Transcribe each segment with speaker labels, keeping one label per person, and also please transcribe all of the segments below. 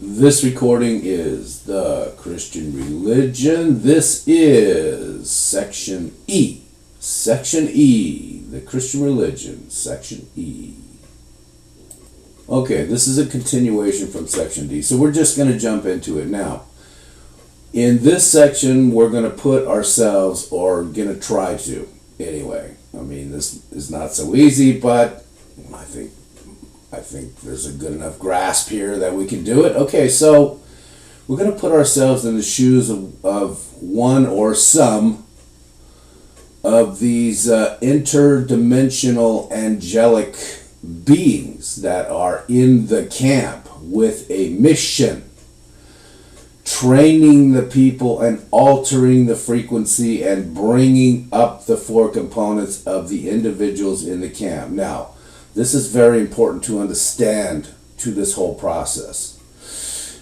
Speaker 1: This recording is the Christian religion. This is Section E. Section E, the Christian religion, Section E. Okay, this is a continuation from Section D, so we're just going to jump into it now. In this section, we're going to put ourselves, or going to try to, anyway. I mean, this is not so easy, but I think there's a good enough grasp here that we can do it. Okay, so we're going to put ourselves in the shoes of one or some of these interdimensional angelic beings that are in the camp with a mission, training the people and altering the frequency and bringing up the four components of the individuals in the camp. Now, this is very important to understand to this whole process.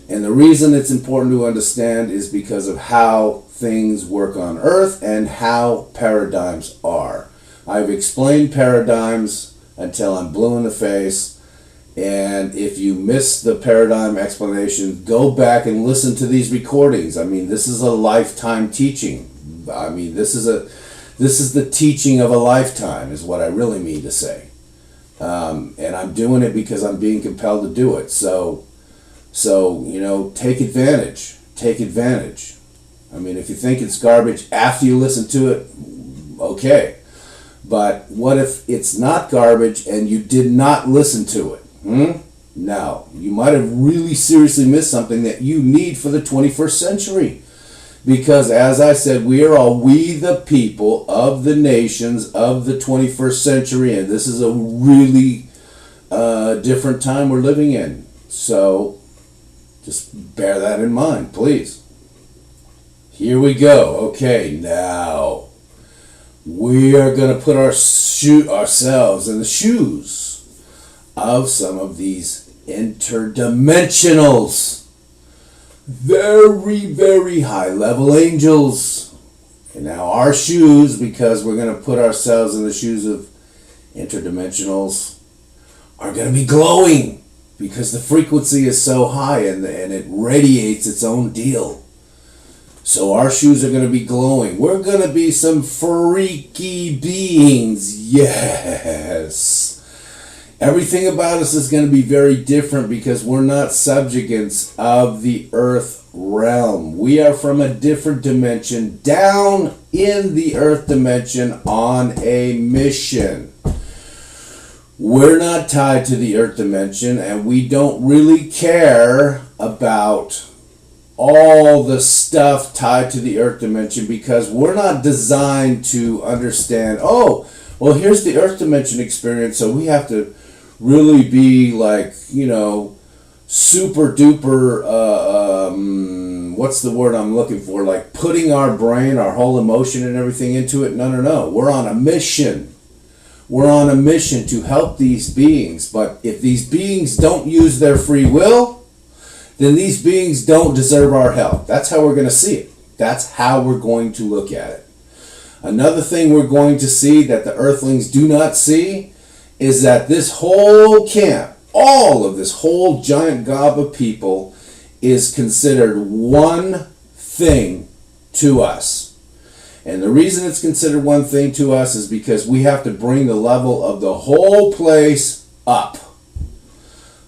Speaker 1: And the reason it's important to understand is because of how things work on Earth and how paradigms are. I've explained paradigms until I'm blue in the face. And if you missed the paradigm explanation, go back and listen to these recordings. I mean, this is a lifetime teaching. I mean, this is the teaching of a lifetime is what I really mean to say. And I'm doing it because I'm being compelled to do it. So take advantage. Take advantage. I mean, if you think it's garbage after you listen to it, okay. But what if it's not garbage and you did not listen to it? Now, you might have really seriously missed something that you need for the 21st century. Because, as I said, we the people of the nations of the 21st century, and this is a really different time we're living in. So, just bear that in mind, please. Here we go. Okay, now, we are going to put ourselves in the shoes of some of these interdimensionals. Very, very high level angels. And now our shoes, because we're going to put ourselves in the shoes of interdimensionals, are going to be glowing because the frequency is so high and it radiates its own deal. So our shoes are going to be glowing. We're going to be some freaky beings. Yes. Everything about us is going to be very different because we're not subjugants of the earth realm. We are from a different dimension, down in the earth dimension on a mission. We're not tied to the earth dimension, and we don't really care about all the stuff tied to the earth dimension because we're not designed to understand, oh, well, here's the earth dimension experience, so we have to really be like, super duper, what's the word I'm looking for? Like putting our brain, our whole emotion and everything into it. No. We're on a mission. We're on a mission to help these beings. But if these beings don't use their free will, then these beings don't deserve our help. That's how we're going to see it. That's how we're going to look at it. Another thing we're going to see that the earthlings do not see is that this whole camp, all of this whole giant gob of people, is considered one thing to us. And the reason it's considered one thing to us is because we have to bring the level of the whole place up.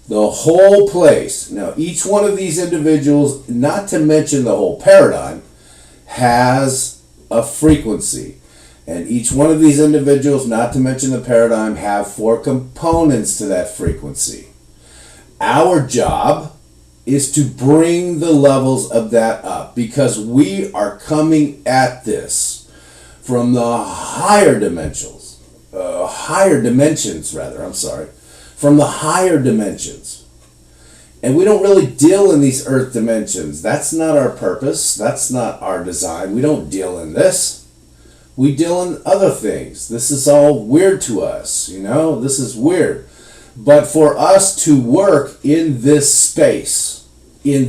Speaker 1: The whole place. Now, each one of these individuals, not to mention the whole paradigm, has a frequency. And each one of these individuals, not to mention the paradigm, have four components to that frequency. Our job is to bring the levels of that up because we are coming at this from the higher dimensions, from the higher dimensions. And we don't really deal in these earth dimensions. That's not our purpose. That's not our design. We don't deal in this. We deal in other things. This is all weird to us, This is weird. But for us to work in this space, the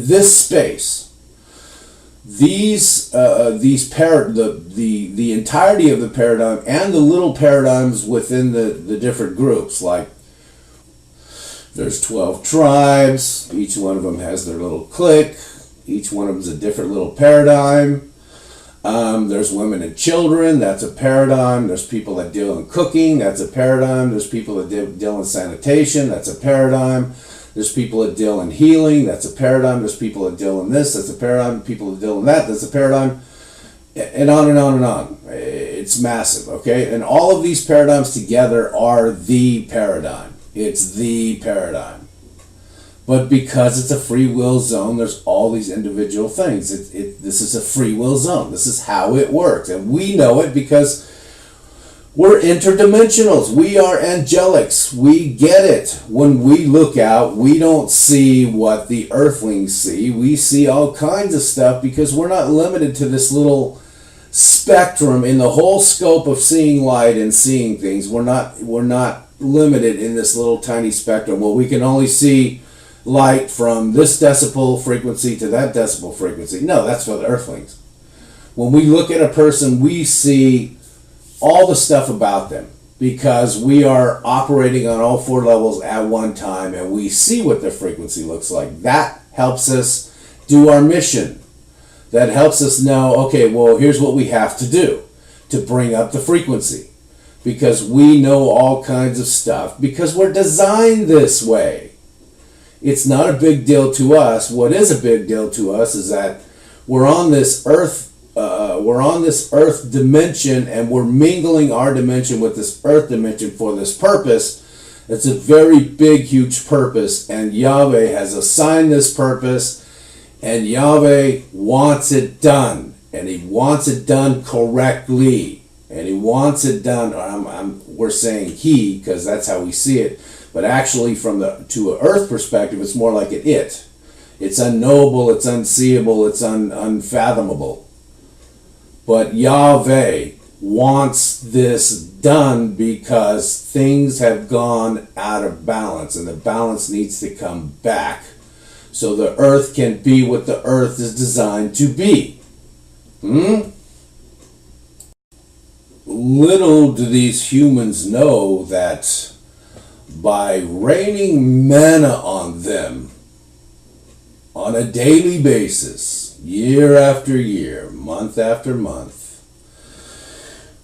Speaker 1: entirety of the paradigm and the little paradigms within the different groups, like There's 12 tribes. Each one of them has their little clique. Each one of them is a different little paradigm. There's women and children. That's a paradigm. There's people that deal in cooking. That's a paradigm. There's people that deal in sanitation. That's a paradigm. There's people that deal in healing. That's a paradigm. There's people that deal in this. That's a paradigm. People that deal in that. That's a paradigm. And on and on and on. It's massive, okay? And all of these paradigms together are the paradigm. It's the paradigm. But because it's a free will zone, there's all these individual things. This is a free will zone. This is how it works. And we know it because we're interdimensionals. We are angelics. We get it. When we look out, we don't see what the earthlings see. We see all kinds of stuff because we're not limited to this little spectrum in the whole scope of seeing light and seeing things. We're not limited in this little tiny spectrum. Well, we can only see light from this decibel frequency to that decibel frequency. No, that's for the earthlings. When we look at a person, we see all the stuff about them because we are operating on all 4 levels at one time and we see what their frequency looks like. That helps us do our mission. That helps us know, okay, well, here's what we have to do to bring up the frequency because we know all kinds of stuff because we're designed this way. It's not a big deal to us. What is a big deal to us is that we're on this earth dimension and we're mingling our dimension with this earth dimension for this purpose. It's a very big, huge purpose, and Yahweh has assigned this purpose, and Yahweh wants it done, and he wants it done correctly, and he wants it done. We're saying he because that's how we see it. But actually, to an earth perspective, it's more like an it. It's unknowable, it's unseeable, it's unfathomable. But Yahweh wants this done because things have gone out of balance, and the balance needs to come back so the earth can be what the earth is designed to be. Little do these humans know that by raining manna on them on a daily basis, year after year, month after month,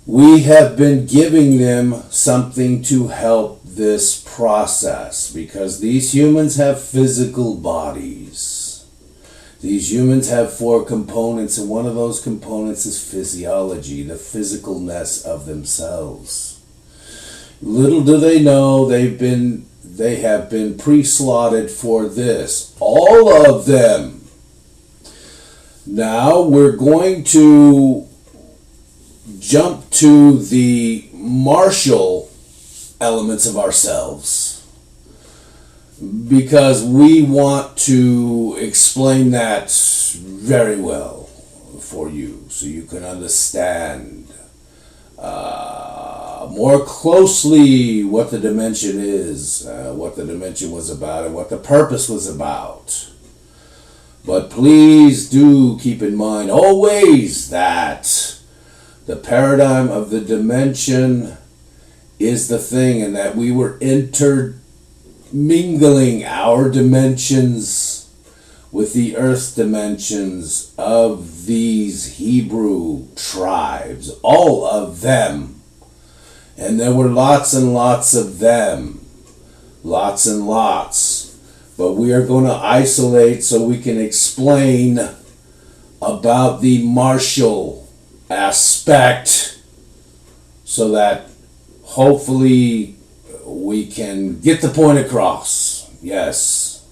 Speaker 1: we have been giving them something to help this process because these humans have physical bodies. These humans have 4 components, and one of those components is physiology, the physicalness of themselves. Little do they know they have been pre-slotted for this. All of them. Now we're going to jump to the martial elements of ourselves because we want to explain that very well for you so you can understand more closely what the dimension is, what the dimension was about, and what the purpose was about. But please do keep in mind always that the paradigm of the dimension is the thing, and that we were intermingling our dimensions with the earth dimensions of these Hebrew tribes, all of them. And there were lots and lots of them, lots and lots. But we are going to isolate so we can explain about the martial aspect so that hopefully we can get the point across. Yes.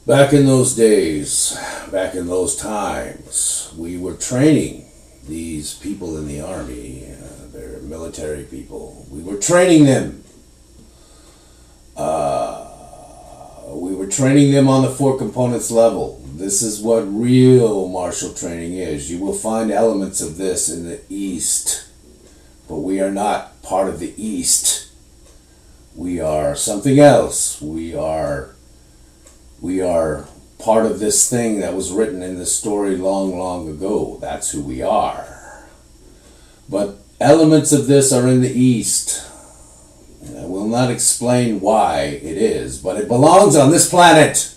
Speaker 1: Back in those days, back in those times, we were training these people in the army. They're military people. We were training them. We were training them on the 4 components level. This is what real martial training is. You will find elements of this in the East, but we are not part of the East. We are something else. We are part of this thing that was written in the story long, long ago. That's who we are. But elements of this are in the East. And I will not explain why it is, but it belongs on this planet.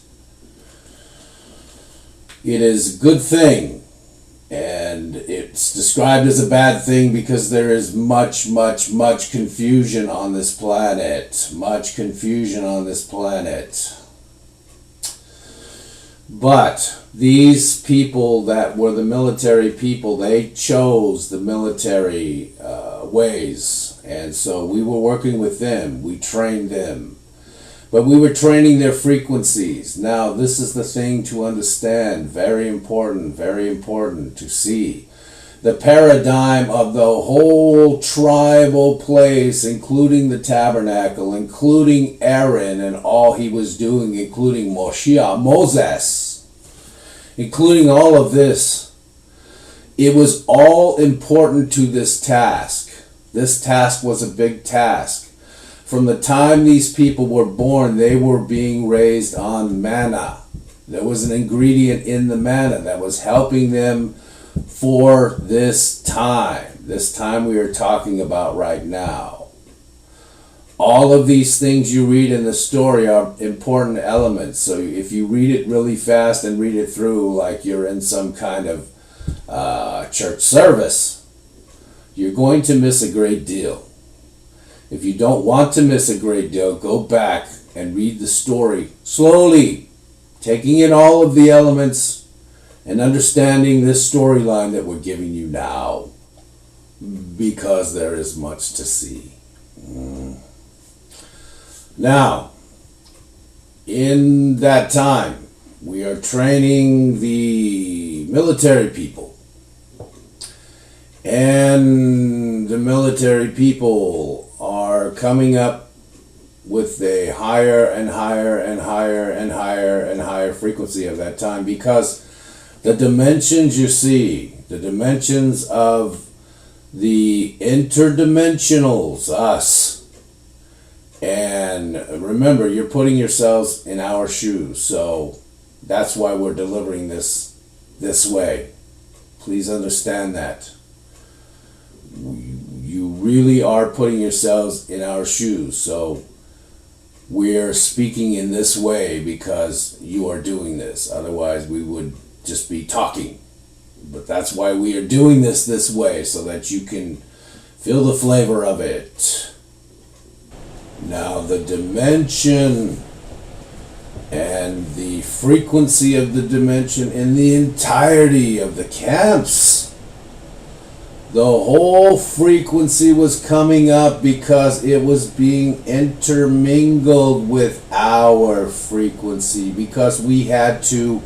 Speaker 1: It is a good thing, and it's described as a bad thing because there is much confusion on this planet. Much confusion on this planet. But these people that were the military people, they chose the military ways. And so we were working with them. We trained them. But we were training their frequencies. Now, this is the thing to understand. Very important to see. The paradigm of the whole tribal place, including the tabernacle, including Aaron and all he was doing, including Moses, including all of this. It was all important to this task. This task was a big task. From the time these people were born, they were being raised on manna. There was an ingredient in the manna that was helping them for this time we are talking about right now. All of these things you read in the story are important elements. So if you read it really fast and read it through like you're in some kind of church service, you're going to miss a great deal. If you don't want to miss a great deal, go back and read the story slowly, taking in all of the elements and understanding this storyline that we're giving you now, because there is much to see. Now, in that time, we are training the military people. And the military people are coming up with a higher and higher frequency of that time, because the dimensions you see, the dimensions of the interdimensionals, us, and remember, you're putting yourselves in our shoes, so that's why we're delivering this way. Please understand that. You really are putting yourselves in our shoes, so we're speaking in this way because you are doing this. Otherwise, we would just be talking. But that's why we are doing this way, so that you can feel the flavor of it. Now, the dimension and the frequency of the dimension in the entirety of the camps, the whole frequency was coming up because it was being intermingled with our frequency, because we had to